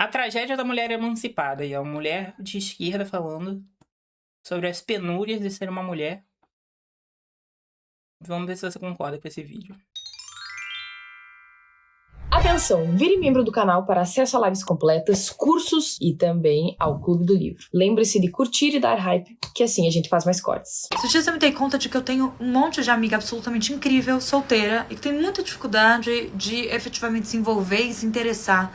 A tragédia da mulher emancipada. E é uma mulher de esquerda falando sobre as penúrias de ser uma mulher. Vamos ver se você concorda com esse vídeo. Atenção, vire membro do canal para acesso a lives completas, cursos e também ao Clube do Livro. Lembre-se de curtir e dar hype, que assim a gente faz mais cortes. Esses dias eu me dei conta de que eu tenho um monte de amiga absolutamente incrível, solteira, e que tem muita dificuldade de efetivamente se envolver e se interessar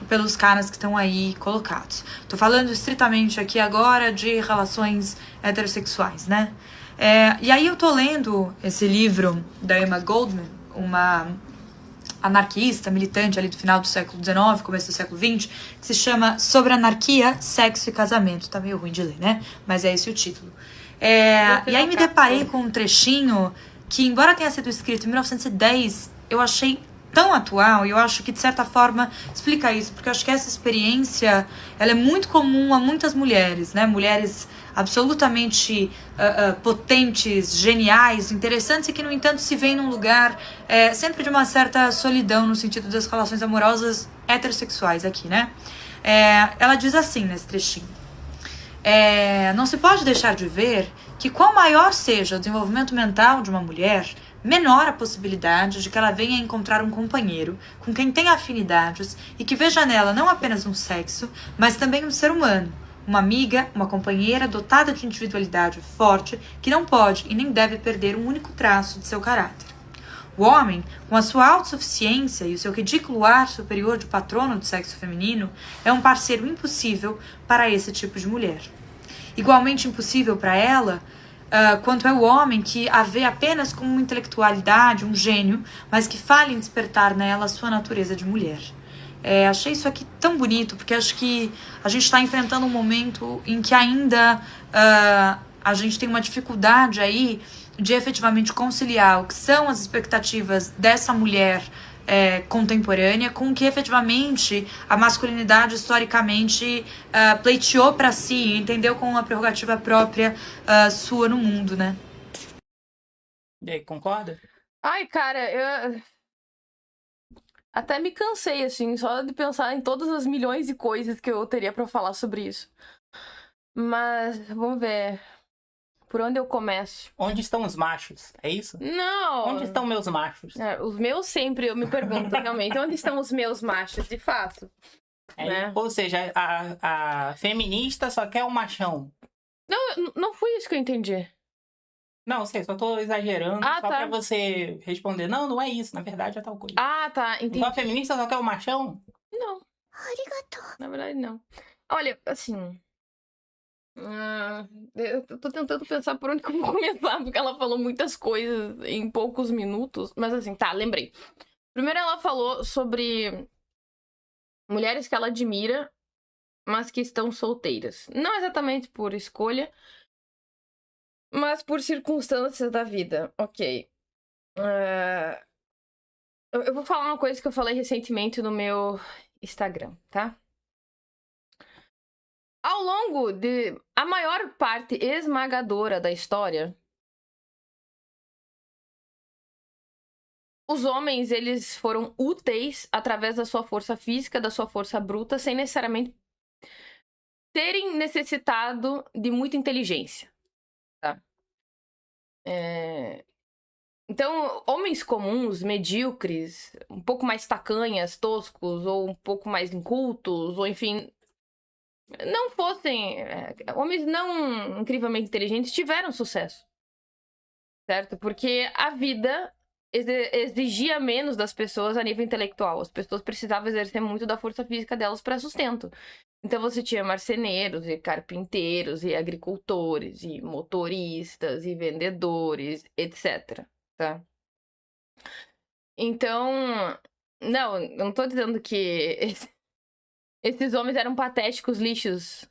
pelos caras que estão aí colocados. Tô falando estritamente aqui agora de relações heterossexuais, né? E aí eu tô lendo esse livro da Emma Goldman, uma anarquista, militante ali do final do século XIX, começo do século XX, que se chama Sobre Anarquia, Sexo e Casamento. Tá meio ruim de ler, né? Mas é esse o título. E aí me deparei com um trechinho que, embora tenha sido escrito em 1910, eu achei tão atual, e eu acho que de certa forma explica isso, porque eu acho que essa experiência ela é muito comum a muitas mulheres, né? Mulheres absolutamente potentes, geniais, interessantes, e que no entanto se veem num lugar sempre de uma certa solidão no sentido das relações amorosas heterossexuais aqui, né? Ela diz assim nesse trechinho: não se pode deixar de ver que quanto maior seja o desenvolvimento mental de uma mulher, menor a possibilidade de que ela venha encontrar um companheiro com quem tenha afinidades e que veja nela não apenas um sexo, mas também um ser humano, uma amiga, uma companheira dotada de individualidade forte que não pode e nem deve perder um único traço de seu caráter. O homem, com a sua autossuficiência e o seu ridículo ar superior de patrono do sexo feminino, é um parceiro impossível para esse tipo de mulher. Igualmente impossível para ela, quanto é o homem que a vê apenas como uma intelectualidade, um gênio, mas que falha em despertar nela a sua natureza de mulher. Achei isso aqui tão bonito, porque acho que a gente está enfrentando um momento em que ainda a gente tem uma dificuldade aí de efetivamente conciliar o que são as expectativas dessa mulher contemporânea com o que efetivamente a masculinidade historicamente pleiteou para si, entendeu, com uma prerrogativa própria sua no mundo, né? E aí, concorda? Ai, cara, eu até me cansei, assim, só de pensar em todas as milhões de coisas que eu teria pra falar sobre isso. Mas, vamos ver. Por onde eu começo? Onde estão os machos? É isso? Não! Onde estão meus machos? Os meus sempre, eu me pergunto, realmente, onde estão os meus machos, de fato? Né? Ou seja, a feminista só quer um machão. Não foi isso que eu entendi. Não, sei, só tô exagerando só pra você responder. Não, não é isso, na verdade é tal coisa. Ah, tá, entendi. Então a feminista só quer um machão? Não. Na verdade, não. Olha, assim... eu tô tentando pensar por onde que eu vou começar, porque ela falou muitas coisas em poucos minutos. Mas assim, tá, lembrei. Primeiro ela falou sobre mulheres que ela admira, mas que estão solteiras. Não exatamente por escolha, mas por circunstâncias da vida. Ok. Eu vou falar uma coisa que eu falei recentemente no meu Instagram, tá? Ao longo de a maior parte esmagadora da história, os homens, eles foram úteis através da sua força física, da sua força bruta, sem necessariamente terem necessitado de muita inteligência, tá? Então, homens comuns, medíocres, um pouco mais tacanhas, toscos, ou um pouco mais incultos, ou enfim, não fossem... homens não incrivelmente inteligentes tiveram sucesso, certo? Porque a vida exigia menos das pessoas a nível intelectual. As pessoas precisavam exercer muito da força física delas para sustento. Então você tinha marceneiros, e carpinteiros, e agricultores, e motoristas, e vendedores, etc. Tá? Então, não, eu não tô dizendo que esses homens eram patéticos lixos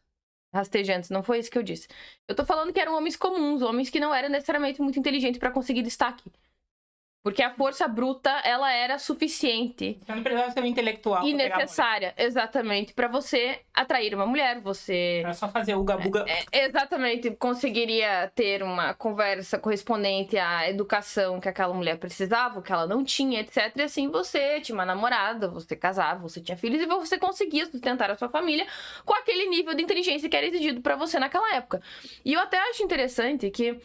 rastejantes, não foi isso que eu disse. Eu tô falando que eram homens comuns, homens que não eram necessariamente muito inteligentes para conseguir destaque. Porque a força bruta, ela era suficiente Você não precisava ser um intelectual e pra pegar a mulher. necessária, exatamente, pra você atrair uma mulher. Você Era só fazer o gabuga. exatamente conseguiria ter uma conversa correspondente à educação que aquela mulher precisava, que ela não tinha, etc. E assim você tinha uma namorada, você casava, você tinha filhos e você conseguia sustentar a sua família com aquele nível de inteligência que era exigido pra você naquela época. E eu até acho interessante que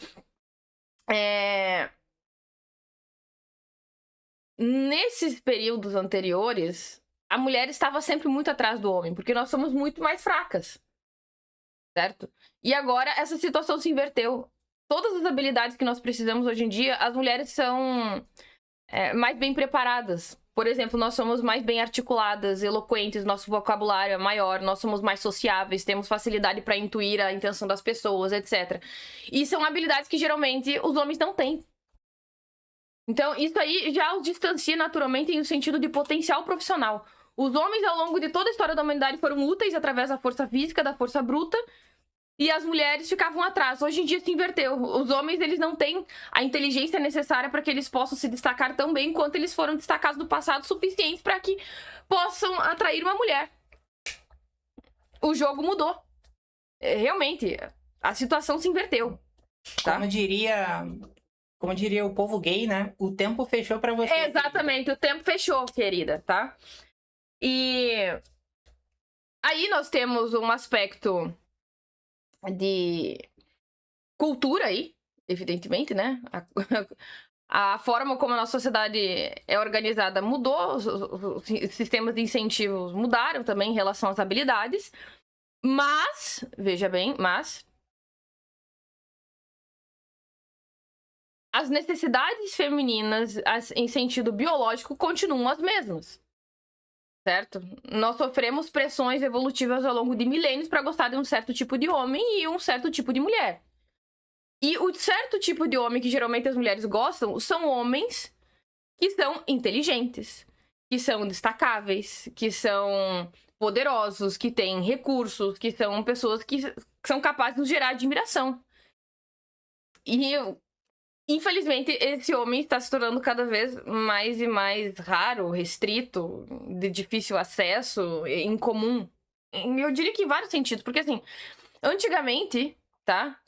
nesses períodos anteriores, a mulher estava sempre muito atrás do homem, porque nós somos muito mais fracas, certo? E agora essa situação se inverteu. Todas as habilidades que nós precisamos hoje em dia, as mulheres são mais bem preparadas. Por exemplo, nós somos mais bem articuladas, eloquentes, nosso vocabulário é maior, nós somos mais sociáveis, temos facilidade para intuir a intenção das pessoas, etc. E são habilidades que geralmente os homens não têm. Então, isso aí já os distancia naturalmente em um sentido de potencial profissional. Os homens, ao longo de toda a história da humanidade, foram úteis através da força física, da força bruta, e as mulheres ficavam atrás. Hoje em dia se inverteu. Os homens, eles não têm a inteligência necessária para que eles possam se destacar tão bem quanto eles foram destacados no passado, suficientes para que possam atrair uma mulher. O jogo mudou. Realmente, a situação se inverteu. Tá? Como diria o povo gay, né? O tempo fechou pra você. Exatamente, o tempo fechou, querida, tá? E aí nós temos um aspecto de cultura aí, evidentemente, né? A forma como a nossa sociedade é organizada mudou, os sistemas de incentivos mudaram também em relação às habilidades, mas, veja bem, as necessidades femininas em sentido biológico continuam as mesmas, certo? Nós sofremos pressões evolutivas ao longo de milênios para gostar de um certo tipo de homem e um certo tipo de mulher. E o certo tipo de homem que geralmente as mulheres gostam são homens que são inteligentes, que são destacáveis, que são poderosos, que têm recursos, que são pessoas que são capazes de nos gerar admiração. E infelizmente, esse homem está se tornando cada vez mais e mais raro, restrito, de difícil acesso, incomum. Eu diria que em vários sentidos, porque assim, antigamente, tá?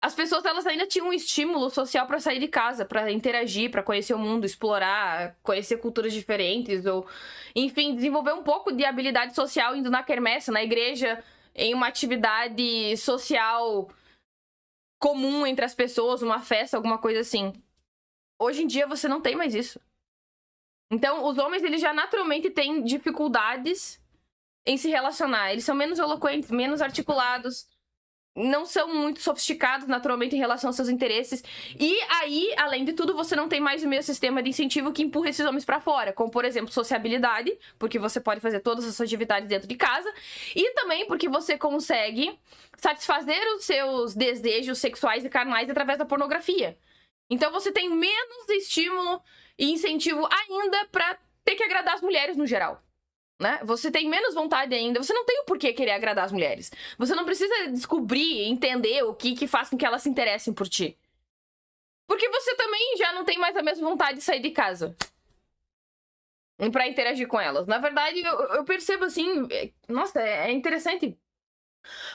As pessoas, elas ainda tinham um estímulo social para sair de casa, para interagir, para conhecer o mundo, explorar, conhecer culturas diferentes, ou, enfim, desenvolver um pouco de habilidade social indo na quermesse, na igreja, em uma atividade social comum entre as pessoas, uma festa, alguma coisa assim. Hoje em dia você não tem mais isso. Então, os homens, eles já naturalmente têm dificuldades em se relacionar. Eles são menos eloquentes, menos articulados, não são muito sofisticados naturalmente em relação aos seus interesses. E aí, além de tudo, você não tem mais o mesmo sistema de incentivo que empurra esses homens pra fora, como, por exemplo, sociabilidade, porque você pode fazer todas as suas atividades dentro de casa, e também porque você consegue satisfazer os seus desejos sexuais e carnais através da pornografia. Então você tem menos estímulo e incentivo ainda pra ter que agradar as mulheres no geral. Né? Você tem menos vontade ainda, você não tem o porquê querer agradar as mulheres. Você não precisa descobrir, entender o que faz com que elas se interessem por ti. Porque você também já não tem mais a mesma vontade de sair de casa pra interagir com elas. Na verdade, eu percebo assim, nossa, é interessante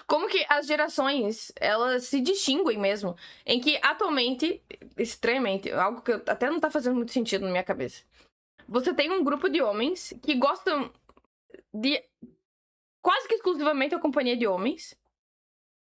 como que as gerações, elas se distinguem mesmo. Em que atualmente, estranhamente, algo que até não tá fazendo muito sentido na minha cabeça. Você tem um grupo de homens que gostam de quase que exclusivamente a companhia de homens.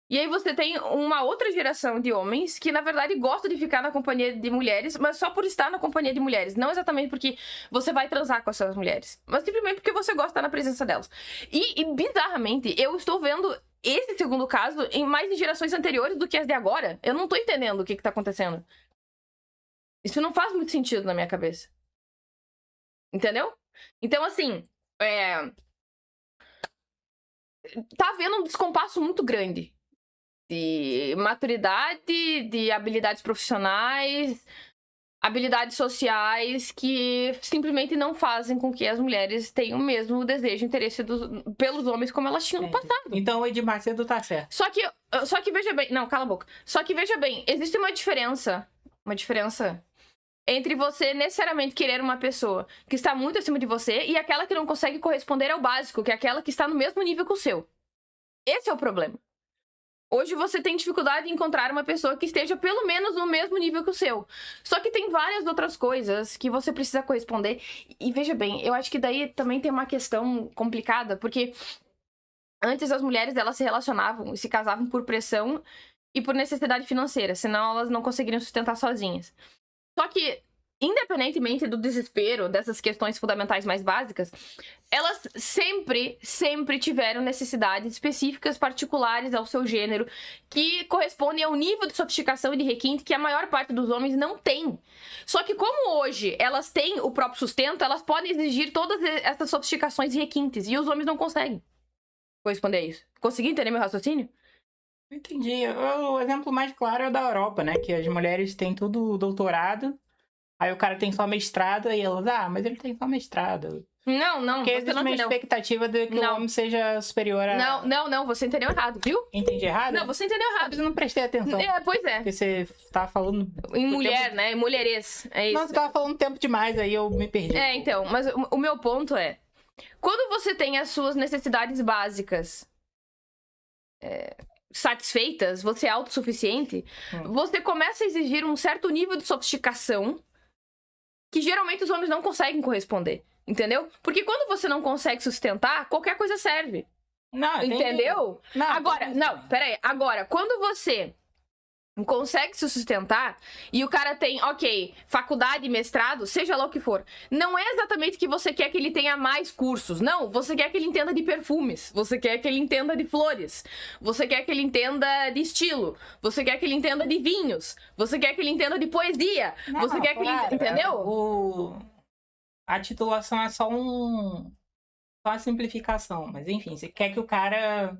E aí você tem uma outra geração de homens que, na verdade, gosta de ficar na companhia de mulheres, mas só por estar na companhia de mulheres. Não exatamente porque você vai transar com essas mulheres, mas simplesmente porque você gosta de estar na presença delas. E bizarramente, eu estou vendo esse segundo caso mais em gerações anteriores do que as de agora. Eu não tô entendendo o que tá acontecendo. Isso não faz muito sentido na minha cabeça. Entendeu? Então, assim, tá havendo um descompasso muito grande de maturidade, de habilidades profissionais, habilidades sociais que simplesmente não fazem com que as mulheres tenham o mesmo desejo e interesse pelos homens como elas tinham no passado. Então o Edir Macedo tá certo. Só que veja bem... Não, cala a boca. Só que veja bem, existe uma diferença entre você necessariamente querer uma pessoa que está muito acima de você e aquela que não consegue corresponder ao básico, que é aquela que está no mesmo nível que o seu. Esse é o problema. Hoje você tem dificuldade em encontrar uma pessoa que esteja pelo menos no mesmo nível que o seu. Só que tem várias outras coisas que você precisa corresponder. E veja bem, eu acho que daí também tem uma questão complicada, porque antes as mulheres elas se relacionavam e se casavam por pressão e por necessidade financeira, senão elas não conseguiriam sustentar sozinhas. Só que, independentemente do desespero, dessas questões fundamentais mais básicas, elas sempre tiveram necessidades específicas, particulares ao seu gênero, que correspondem ao nível de sofisticação e de requinte que a maior parte dos homens não tem. Só que como hoje elas têm o próprio sustento, elas podem exigir todas essas sofisticações e requintes, e os homens não conseguem corresponder a isso. Consegui entender meu raciocínio? Entendi. O exemplo mais claro é o da Europa, né? Que as mulheres têm tudo doutorado, aí o cara tem só mestrado, e elas, mas ele tem só mestrado. Não, Porque você existe não uma entendeu. expectativa de que o homem seja superior a... Não, você entendeu errado, viu? Entendi errado? Não, você entendeu errado. Mas eu não prestei atenção. Pois é. Porque você tava falando... Em mulher, né? Em mulherês. É isso. Não, você tava falando tempo demais, aí eu me perdi. Então, mas o meu ponto é... Quando você tem as suas necessidades básicas satisfeitas, você é autossuficiente, você começa a exigir um certo nível de sofisticação que geralmente os homens não conseguem corresponder. Entendeu? Porque quando você não consegue sustentar, qualquer coisa serve. Não, entendeu? Não, agora, peraí. Agora, quando você consegue se sustentar e o cara tem, faculdade, mestrado, seja lá o que for, não é exatamente que você quer que ele tenha mais cursos. Não, você quer que ele entenda de perfumes. Você quer que ele entenda de flores. Você quer que ele entenda de estilo. Você quer que ele entenda de vinhos. Você quer que ele entenda de poesia. Você quer que ele entenda... Entendeu? A titulação é só uma simplificação. Mas enfim, você quer que o cara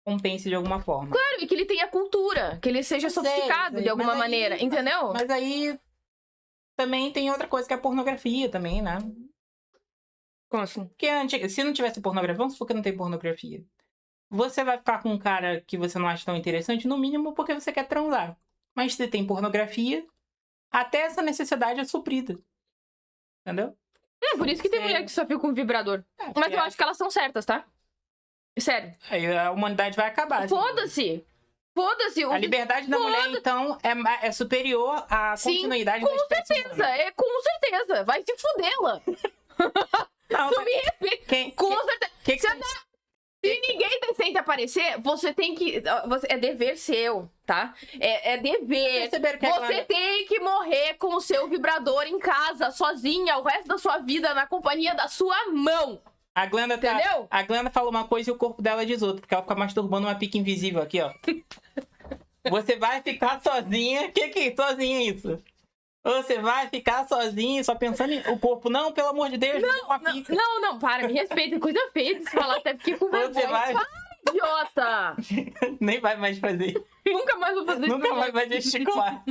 compense de alguma forma. Claro, e que ele tenha cultura, que ele seja sofisticado de alguma maneira, entendeu? Mas aí também tem outra coisa que é a pornografia também, né? Como assim? Porque se não tivesse pornografia, vamos supor que não tem pornografia. Você vai ficar com um cara que você não acha tão interessante, no mínimo porque você quer transar. Mas se tem pornografia, até essa necessidade é suprida. Entendeu? Por isso que tem mulher que só fica com vibrador. Mas eu acho que elas são certas, tá? Sério. Aí a humanidade vai acabar. Foda-se! Foda-se! A liberdade da mulher, então, é superior à continuidade da espécie humana. Com certeza! Vai se fudê-la! Não, Tu me respeita! Com certeza! Se ninguém decente aparecer, você tem que... É dever seu, tá? É dever. Você tem que morrer com o seu vibrador em casa, sozinha, o resto da sua vida, na companhia da sua mão. A Glenda entendeu? A Glenda fala uma coisa e o corpo dela diz outra, porque ela fica masturbando uma pica invisível aqui, ó. Você vai ficar sozinha. Que sozinha é isso? Você vai ficar sozinha, só pensando em o corpo. Não, pelo amor de Deus, não, para, me respeita. Coisa feia de se falar, até fiquei com vergonha. Você vai... Para, idiota! Nem vai mais fazer. Nunca mais vou fazer isso. Nunca mais vai gesticular.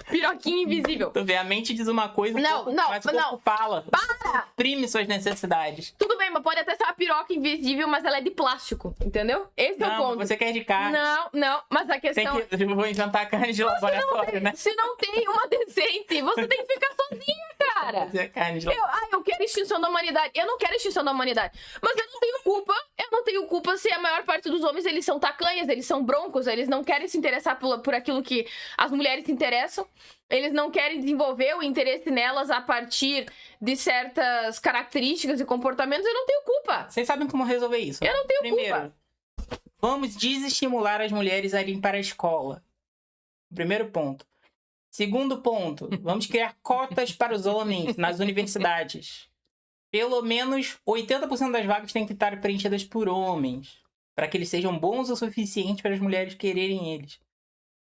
Piroquinha invisível. Tu vê, a mente diz uma coisa, mas o corpo fala. Para! Exprime suas necessidades. Tudo bem, mas pode até ser uma piroca invisível, mas ela é de plástico, entendeu? Esse é o ponto. Você quer de carne. Não, mas a questão... Vou inventar carne de laboratório, né? Se não tem uma decente, você tem que ficar sozinha, cara. Carne de laboratório. Eu quero extinção da humanidade. Eu não quero extinção da humanidade. Mas eu não tenho culpa. Eu não tenho culpa se a maior parte dos homens, eles são tacanhas, eles são broncos, eles não querem se interessar por aquilo que as mulheres se interessam. Eles não querem desenvolver o interesse nelas a partir de certas características e comportamentos. Eu não tenho culpa. Vocês sabem como resolver isso? Eu não tenho culpa. Vamos desestimular as mulheres a irem para a escola. Primeiro ponto. Segundo ponto, vamos criar cotas para os homens nas universidades. Pelo menos 80% das vagas têm que estar preenchidas por homens, para que eles sejam bons o suficiente para as mulheres quererem eles.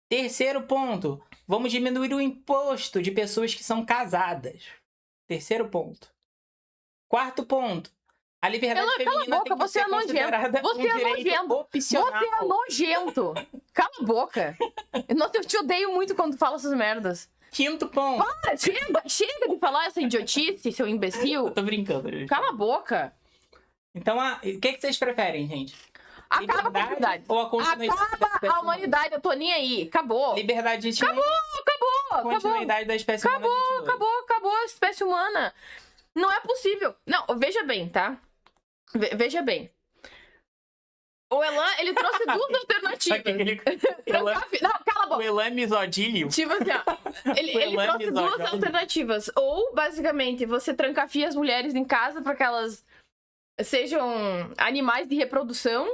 Terceiro ponto, vamos diminuir o imposto de pessoas que são casadas. Terceiro ponto. Quarto ponto, a liberdade feminina tem que ser considerada um direito opcional. Você é nojento. Cala a boca. Nossa, eu te odeio muito quando tu fala essas merdas. Quinto ponto. Para, chega de falar essa idiotice, seu imbecil. Eu tô brincando, gente. Cala a boca. Então, o que vocês preferem, gente? Acaba com a humanidade. Ou a continuidade? Acaba a humanidade, eu tô nem aí. Acabou. Liberdade de... Acabou. continuidade da espécie humana 22. Acabou a espécie humana. Não é possível. Não, veja bem, tá? Veja bem. O Elan, ele trouxe duas alternativas. Não, cala a boca. O Elan é misodílio. Tipo assim, ó, ele trouxe duas alternativas. Ou, basicamente, você trancafiia as mulheres em casa para que elas sejam animais de reprodução.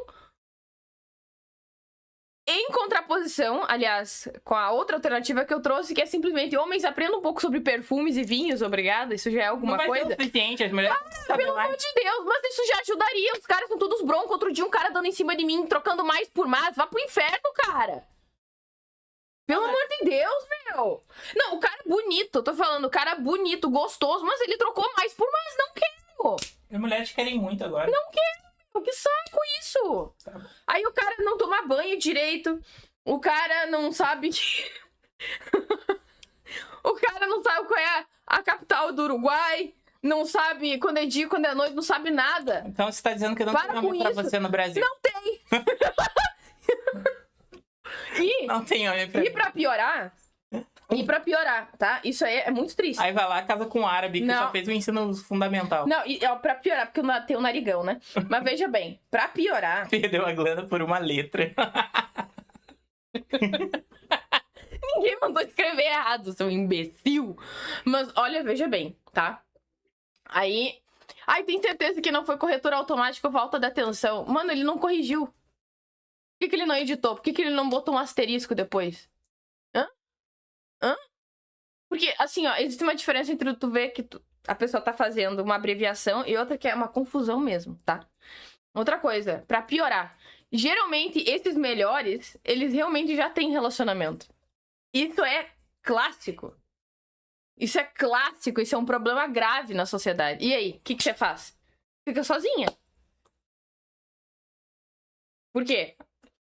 Em contraposição, aliás, com a outra alternativa que eu trouxe, que é simplesmente homens aprendam um pouco sobre perfumes e vinhos, obrigada. Isso já é alguma coisa. Não vai ser o suficiente, as mulheres... Pelo amor de Deus, mas isso já ajudaria. Os caras são todos broncos. Outro dia um cara dando em cima de mim, trocando mais por mais. Vá pro inferno, cara. Pelo amor de Deus, meu. Não, o cara é bonito. Eu tô falando, o cara é bonito, gostoso, mas ele trocou mais por mais. Não quero. As mulheres querem muito agora. Não quero. Que saco isso. Tá bom. Aí o cara não toma banho direito. O cara não sabe... O cara não sabe qual é a capital do Uruguai. Não sabe quando é dia, quando é noite, não sabe nada. Então você tá dizendo que não tem homem pra você no Brasil. Não tem. Não tem homem pra... E pra piorar, tá? Isso aí é muito triste. Aí vai lá, casa com um árabe, que Não. só fez o ensino fundamental. Não, e ó, pra piorar, porque eu tenho um narigão, né? Mas veja bem, pra piorar... Perdeu a glândula por uma letra. Ninguém mandou escrever errado, seu imbecil. Mas olha, veja bem, tá? Aí... Ai, tem certeza que não foi corretor automático ou falta de atenção. Mano, ele não corrigiu. Por que ele não editou? Por que ele não botou um asterisco depois? Hã? Porque, assim, ó, existe uma diferença entre tu ver que a pessoa tá fazendo uma abreviação e outra que é uma confusão mesmo, tá? Outra coisa, pra piorar. Geralmente, esses melhores, eles realmente já têm relacionamento. Isso é clássico. Isso é clássico, isso é um problema grave na sociedade. E aí, o que você faz? Fica sozinha. Por quê?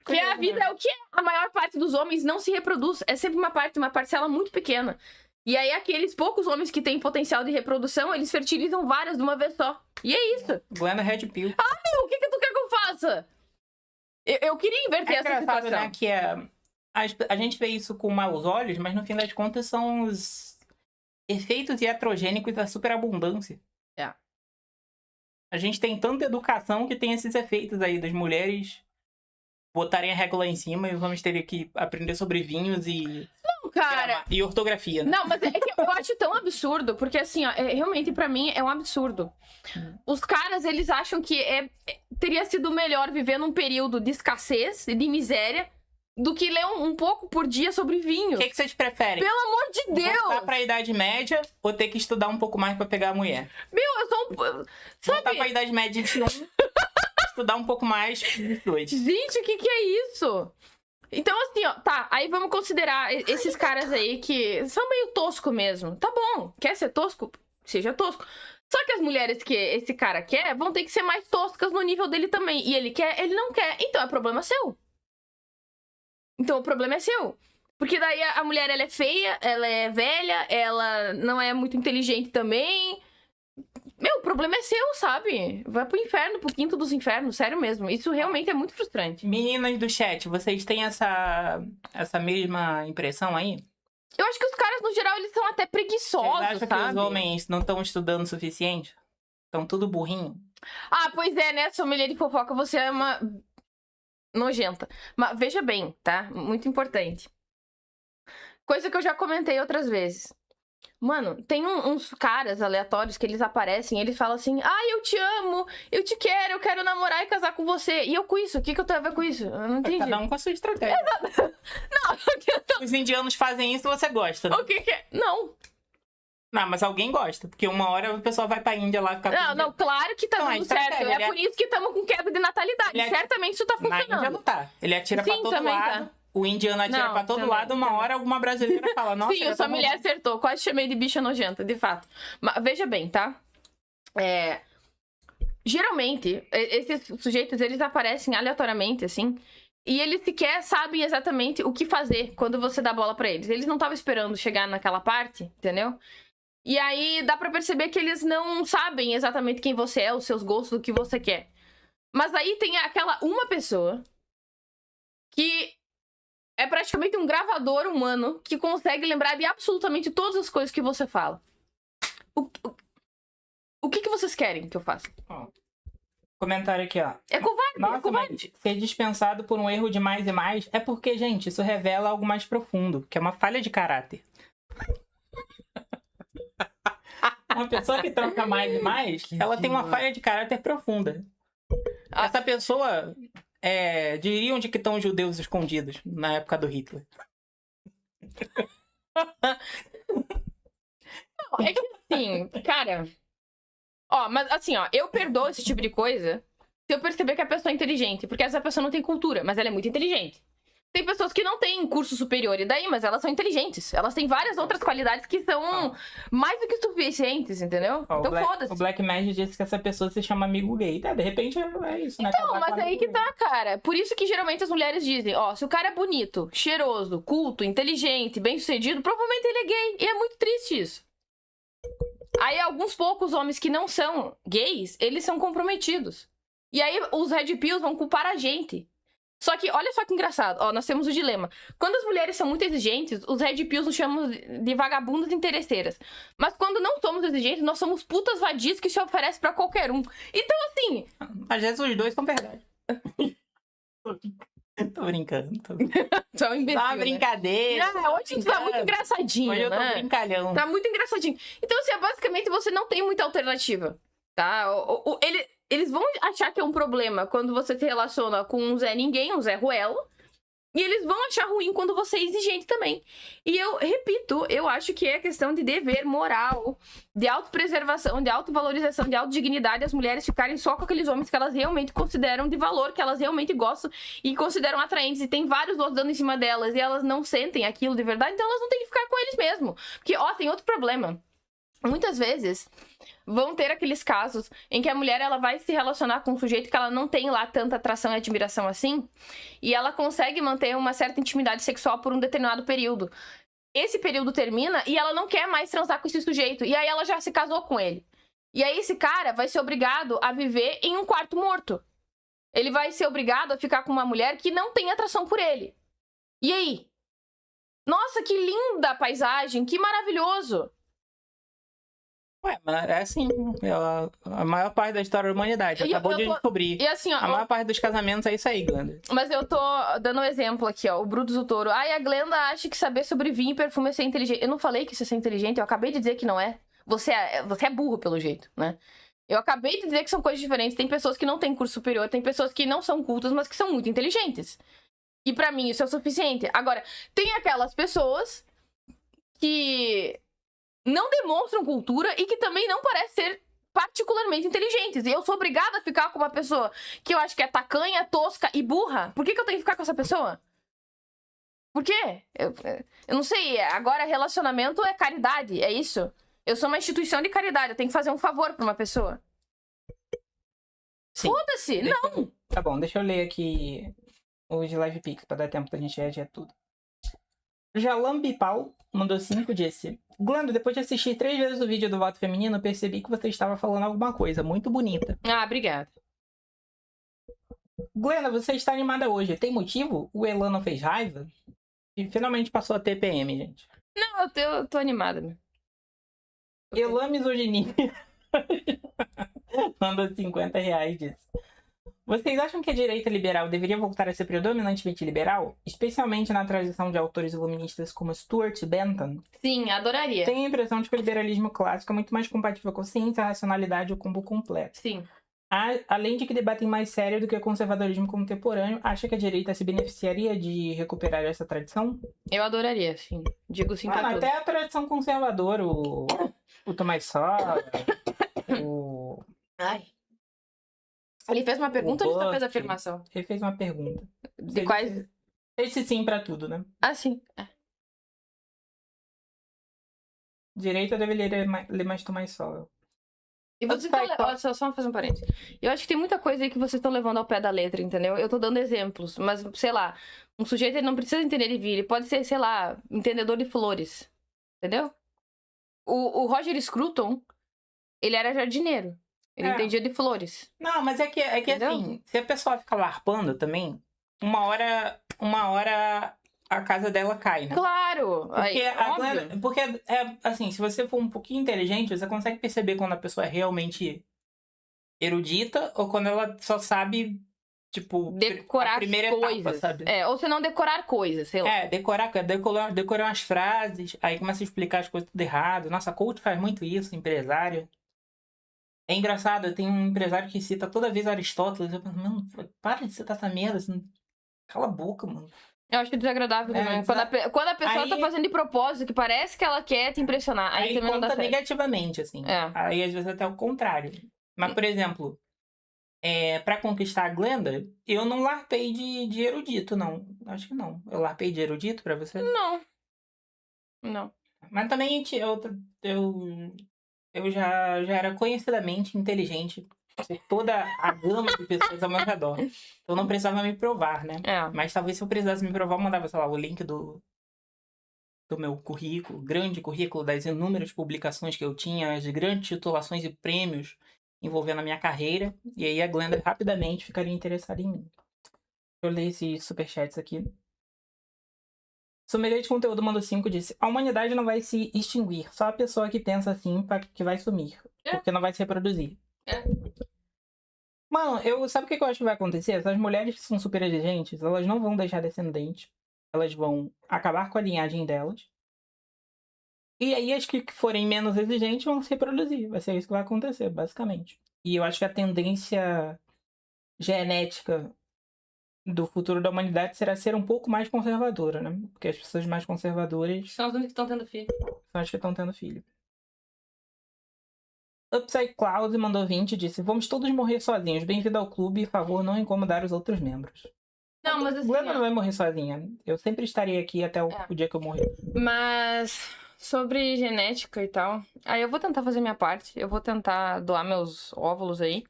Porque a vida é o que é. A maior parte dos homens não se reproduz. É sempre uma parcela muito pequena. E aí, aqueles poucos homens que têm potencial de reprodução, eles fertilizam várias de uma vez só. E é isso. Glenda Red Pill. Meu, o que tu quer que eu faça? Eu queria inverter essa engraçado, situação. né, que a gente vê isso com maus olhos, mas no fim das contas são os efeitos iatrogênicos da superabundância. É. A gente tem tanta educação que tem esses efeitos aí das mulheres botarem a régua lá em cima e vamos ter que aprender sobre vinhos e... Não, cara... E ortografia, né? Não, mas é que eu acho tão absurdo, porque assim, ó, realmente pra mim é um absurdo. Os caras, eles acham que teria sido melhor viver num período de escassez e de miséria do que ler um pouco por dia sobre vinho. O que vocês preferem? Pelo amor de Deus! Voltar pra Idade Média ou ter que estudar um pouco mais pra pegar a mulher? Meu, eu sou um... Voltar Sabe? pra Idade Média de 21, estudar um pouco mais depois. Gente, o que é isso? Então, assim, ó, tá, aí vamos considerar esses caras aí que são meio tosco mesmo. Tá bom, quer ser tosco? Seja tosco. Só que as mulheres que esse cara quer vão ter que ser mais toscas no nível dele também. E ele quer, ele não quer. Então é problema seu. Então o problema é seu. Porque daí a mulher, ela é feia, ela é velha, ela não é muito inteligente também. Meu, o problema é seu, sabe? Vai pro inferno, pro quinto dos infernos, sério mesmo. Isso realmente é muito frustrante. Meninas do chat, vocês têm essa mesma impressão aí? Eu acho que os caras, no geral, eles são até Vocês preguiçosos, acham que sabe? os homens não estão estudando o suficiente? Estão tudo burrinho? Ah, pois é, né? Sommelier de fofoca, você é uma nojenta. Mas veja bem, tá? Muito importante. Coisa que eu já comentei outras vezes. Mano, tem uns caras aleatórios que eles aparecem e eles falam assim: ah, eu te amo, eu te quero, eu quero namorar e casar com você. E eu com isso, o que eu tenho a ver com isso? Eu não entendi. Cada um com a sua estratégia. Não, Os indianos fazem isso e você gosta. o que é? Não. Não, mas alguém gosta. Porque uma hora o pessoal vai pra Índia lá ficar... Não, claro que tá Não, dando a certo. estratégia, É por isso que estamos com queda de natalidade. Ele é- Certamente isso tá Na Índia funcionando. não tá. Ele atira pra Sim, todo também lado. tá. O indiano atira Não, pra todo também, lado. Uma também. hora alguma brasileira fala... Nossa, Sim, eu o tô Sommelier morrendo. acertou. Quase chamei de bicha nojenta, de fato. Mas veja bem, tá? Geralmente, esses sujeitos, eles aparecem aleatoriamente, assim. E eles sequer sabem exatamente o que fazer quando você dá bola pra eles. Eles não estavam esperando chegar naquela parte, entendeu? E aí dá pra perceber que eles não sabem exatamente quem você é, os seus gostos, o que você quer. Mas aí tem aquela uma pessoa que é praticamente um gravador humano que consegue lembrar de absolutamente todas as coisas que você fala. O que vocês querem que eu faça? Comentário aqui, ó. É covarde, Nossa, é covarde. mas ser dispensado por um erro de mais e mais é porque, gente, isso revela algo mais profundo, que é uma falha de caráter. Uma pessoa que troca mais e mais, ela tem uma falha de caráter profunda. Essa pessoa, diria onde que estão os judeus escondidos na época do Hitler. Não, é que assim, cara... Ó, mas assim, ó, eu perdoo esse tipo de coisa se eu perceber que a pessoa é inteligente, porque essa pessoa não tem cultura, mas ela é muito inteligente. Tem pessoas que não têm curso superior, e daí, mas elas são inteligentes. Elas têm várias outras qualidades que são mais do que suficientes, entendeu? Ó, então foda-se. O Black Magic disse que essa pessoa se chama amigo gay. De repente é isso, né? Então, Casar mas com aí amigo que gay. tá, cara. Por isso que geralmente as mulheres dizem, ó, se o cara é bonito, cheiroso, culto, inteligente, bem-sucedido, provavelmente ele é gay. E é muito triste isso. Aí alguns poucos homens que não são gays, eles são comprometidos. E aí os Red Pills vão culpar a gente. Só que, olha só que engraçado, ó, nós temos o dilema. Quando as mulheres são muito exigentes, os Red Pills nos chamam de vagabundas interesseiras. Mas quando não somos exigentes, nós somos putas vadias que se oferecem pra qualquer um. Então, assim... Às vezes os dois são verdade. Tô brincando. Só um imbecil, Tá uma brincadeira. Hoje tu tá muito engraçadinho, Hoje eu tô né? brincalhão. Tá muito engraçadinho. Então, assim, basicamente você não tem muita alternativa, tá? Eles vão achar que é um problema quando você se relaciona com um Zé Ninguém, um Zé Ruelo. E eles vão achar ruim quando você é exigente também. E eu repito, eu acho que é questão de dever moral, de autopreservação, de autovalorização, de autodignidade, as mulheres ficarem só com aqueles homens que elas realmente consideram de valor, que elas realmente gostam e consideram atraentes. E tem vários outros dando em cima delas e elas não sentem aquilo de verdade, então elas não têm que ficar com eles mesmo. Porque, ó, tem outro problema. Muitas vezes vão ter aqueles casos em que a mulher ela vai se relacionar com um sujeito que ela não tem lá tanta atração e admiração assim, e ela consegue manter uma certa intimidade sexual por um determinado período. Esse período termina e ela não quer mais transar com esse sujeito, e aí ela já se casou com ele. E aí esse cara vai ser obrigado a viver em um quarto morto. Ele vai ser obrigado a ficar com uma mulher que não tem atração por ele. E aí? Nossa, que linda paisagem, que maravilhoso! Ué, mas é assim, a maior parte da história da humanidade. E Acabou eu de tô- descobrir. E assim, ó, A maior parte dos casamentos é isso aí, Glenda. mas eu tô dando um exemplo aqui, ó. O Brutus do Touro. Ai, a Glenda acha que saber sobre vinho e perfume é ser inteligente. Eu não falei que isso é ser inteligente, eu acabei de dizer que não é. Você é burro, pelo jeito, né? Eu acabei de dizer que são coisas diferentes. Tem pessoas que não têm curso superior, tem pessoas que não são cultas, mas que são muito inteligentes. E pra mim isso é o suficiente. Agora, tem aquelas pessoas que não demonstram cultura e que também não parecem ser particularmente inteligentes. E eu sou obrigada a ficar com uma pessoa que eu acho que é tacanha, tosca e burra. Por que eu tenho que ficar com essa pessoa? Por quê? Eu não sei. Agora, relacionamento é caridade, é isso? Eu sou uma instituição de caridade, eu tenho que fazer um favor pra uma pessoa. Sim. Foda-se! Não! Tá bom, deixa eu ler aqui os live pics pra dar tempo pra gente reagir a tudo. Jalan Bipal mandou 5 disse: Glenda, depois de assistir 3 vezes o vídeo do voto feminino, percebi que você estava falando alguma coisa muito bonita. Ah, obrigada. Glenda, você está animada hoje. Tem motivo? O Elan não fez raiva? E finalmente passou a TPM, gente. Não, eu tô animada, meu. Elan Misoginia mandou R$50 disse: Vocês acham que a direita liberal deveria voltar a ser predominantemente liberal? Especialmente na tradição de autores iluministas como Stuart Bentham? Sim, adoraria. Tenho a impressão de que o liberalismo clássico é muito mais compatível com a ciência, a racionalidade e o combo completo. Sim. Além de que debatem mais sério do que o conservadorismo contemporâneo, acha que a direita se beneficiaria de recuperar essa tradição? Eu adoraria, sim. Digo sim pra tudo. Até a tradição conservadora, o Tomás Sora, o... Ai. Ele fez uma pergunta ou ele só fez Buck. afirmação? Ele fez uma pergunta. De quais... Esse sim pra tudo, né? Ah, sim. É. Direita deveria ler mais Tomás Sora. E vocês estão... Só fazer um parênteses. Eu acho que tem muita coisa aí que vocês estão levando ao pé da letra, entendeu? Eu tô dando exemplos, mas, sei lá, um sujeito ele não precisa entender de vir, ele pode ser, sei lá, entendedor de flores. Entendeu? O Roger Scruton, ele era jardineiro. Ele entendia de flores. Não, mas é que Entendeu? assim, se a pessoa fica larpando também, uma hora a casa dela cai, né? Claro! Porque, Aí, óbvio. Porque assim, se você for um pouquinho inteligente, você consegue perceber quando a pessoa é realmente erudita ou quando ela só sabe, tipo, a Decorar primeira coisas. etapa, sabe? Ou se não decorar coisas, sei lá. Decorar umas frases, aí começa a explicar as coisas tudo errado. Nossa, coach faz muito isso, empresário. É engraçado, eu tenho um empresário que cita toda vez Aristóteles. Eu penso, mano, para de citar essa merda, assim, cala a boca, mano. Eu acho desagradável também. Quando a pessoa Aí- tá fazendo de propósito, que parece que ela quer te impressionar. Aí também não dá conta certo. negativamente, assim. É. Aí às vezes até o contrário. Mas, por exemplo, pra conquistar a Glenda, eu não larpei de erudito, não. Acho que não. Eu larpei de erudito pra você? Não. Não. Mas também eu já era conhecidamente inteligente por toda a gama de pessoas ao meu redor. Eu não precisava me provar, né? É. Mas talvez se eu precisasse me provar, eu mandava, sei lá, o link do meu currículo, grande currículo das inúmeras publicações que eu tinha, as grandes titulações e prêmios envolvendo a minha carreira. E aí a Glenda rapidamente ficaria interessada em mim. Deixa eu ler esses superchats aqui. Sommelier de conteúdo Mando 5 disse: a humanidade não vai se extinguir, só a pessoa que pensa assim que vai sumir, porque não vai se reproduzir. Mano, sabe o que eu acho que vai acontecer? Essas mulheres que são super exigentes, elas não vão deixar descendente, elas vão acabar com a linhagem delas. E aí as que forem menos exigentes vão se reproduzir. Vai ser isso que vai acontecer, basicamente. E eu acho que a tendência genética do futuro da humanidade será ser um pouco mais conservadora, né? Porque as pessoas mais conservadoras São os únicos que estão tendo filho. são as que estão tendo filho. Upside Cloud mandou 20 e disse: vamos todos morrer sozinhos. Bem-vindo ao clube e, por favor, não incomodar os outros membros. Não, mas assim. Glenda não vai morrer sozinha. Eu sempre estarei aqui até o dia que eu morrer. Mas sobre genética e tal, aí eu vou tentar fazer minha parte. Eu vou tentar doar meus óvulos aí.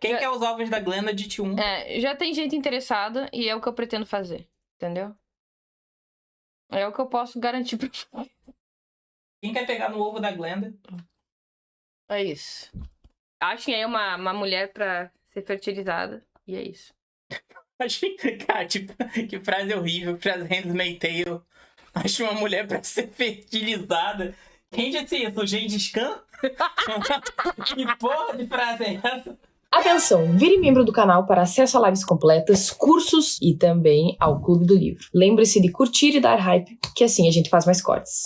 Quem quer os ovos da Glenda de T1? Já tem gente interessada e é o que eu pretendo fazer, entendeu? É o que eu posso garantir pra você. Quem quer pegar no ovo da Glenda? É isso. Achem aí uma mulher pra ser fertilizada. E é isso. Achei, cara, tipo, que frase horrível, frase Handmaid's Tale. Acho uma mulher pra ser fertilizada. Quem disse isso? O Gengis Khan? Que porra de frase é essa? Atenção, vire membro do canal para acesso a lives completas, cursos e também ao Clube do Livro. Lembre-se de curtir e dar hype, que assim a gente faz mais cortes.